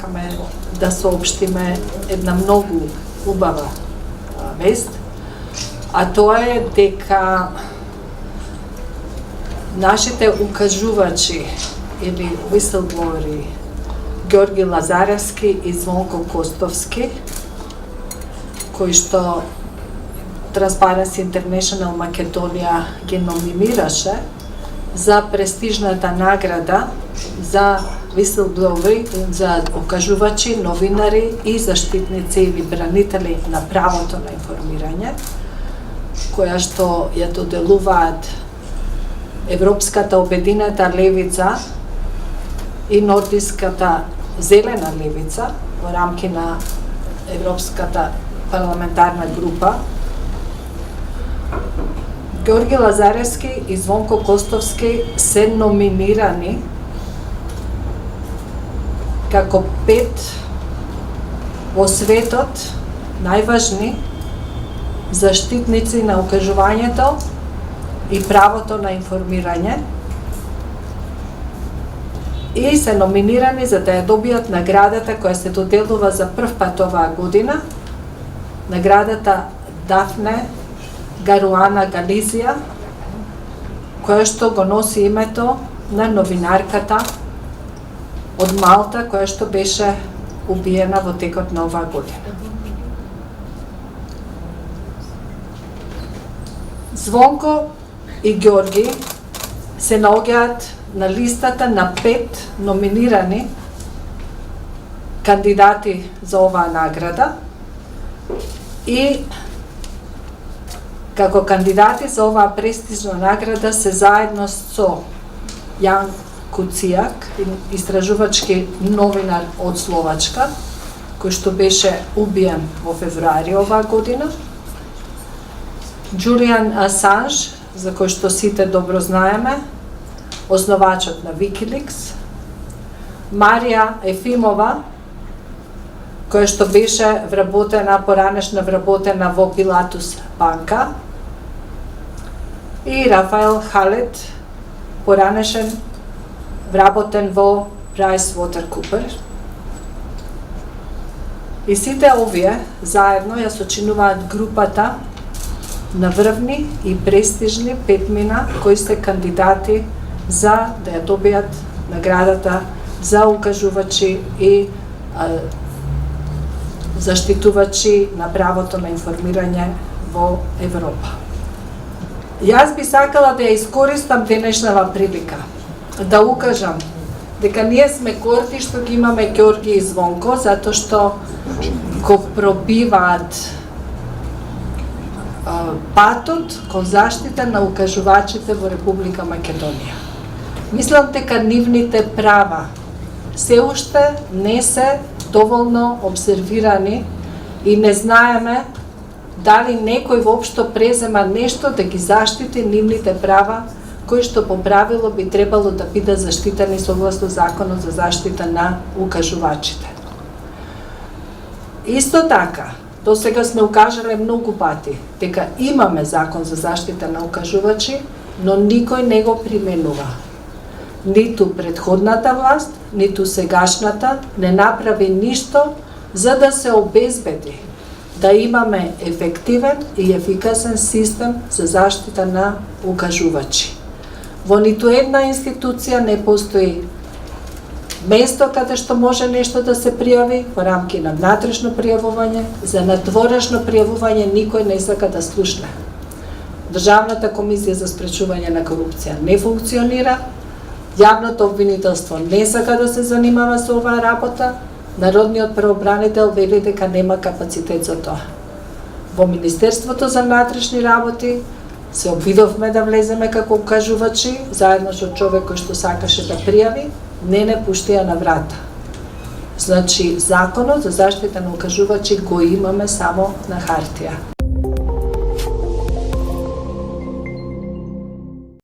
сакаме да соопштиме една многу убава вест, а тоа е дека нашите укажувачи или whistlebloweri Георги Лазаревски и Звонко Костовски, кои што Transparency International Македонија ги номинираше за престижната награда за whistlebloweri, за укажувачи, новинари и заштитници или бранители на правото на информирање, која што ја доделуваат Европската обединета левица и Нордиската зелена левица во рамки на Европската парламентарна група. Георги Лазаревски и Звонко Костовски се номинирани како 5 во светот најважни заштитници на укажувањето и правото на информирање и се номинирани за да ја добијат наградата која се доделува за прв пат оваа година, наградата Дафне Гаруана Гализија, која што го носи името на новинарката од Малта која што беше убиена во текот на оваа година. Звонко и Георги се наоѓаат на листата на 5 номинирани кандидати за оваа награда и како кандидати за оваа престижна награда се заедно со Јан Куцијак, истражувачки новинар од Словачка, кој што беше убиен во февруари оваа година, Џулијан Асанж, за кој што сите добро знаеме, основачот на Wikileaks, Марија Ефимова, која што беше вработена, поранешно вработена во Пилатус банка, и Рафаел Халет, поранешен вработен во PricewaterhouseCoopers. И сите овие заедно ја сочинуваат групата на врвни и престижни петмина кои се кандидати за да ја добијат наградата за укажувачи и заштитувачи на правото на информирање во Европа. Јас би сакала да ја искористам денешнава прилика да укажам дека ние сме горди што ги имаме Георги и Звонко, затоа што го пробиваат патот кон заштита на укажувачите во Република Македонија. Мислам дека нивните права се уште не се доволно обсервирани и не знаеме дали некој воопшто презема нешто да ги заштити нивните права кои што по правило би требало да бидат заштитени согласно Законот за заштита на укажувачите. Исто така, до сега сме укажале многу пати дека имаме Закон за заштита на укажувачи, но никој не го применува. Ниту претходната власт, ниту сегашната не направи ништо за да се обезбеди да имаме ефективен и ефикасен систем за заштита на укажувачи. Во ниту една институција не постои место каде што може нешто да се пријави во рамки на внатрешно пријавување, за надворешно пријавување никој не сака да слушне. Државната комисија за спречување на корупција не функционира, јавното обвинителство не сака да се занимава со оваа работа, Народниот правобранител вели дека нема капацитет за тоа. Во Министерството за внатрешни работи се обидовме да влеземе како укажувачи, заедно со човек кој што сакаше да пријави, не пуштија на врата. Значи, Законот за заштита на укажувачи го имаме само на хартија.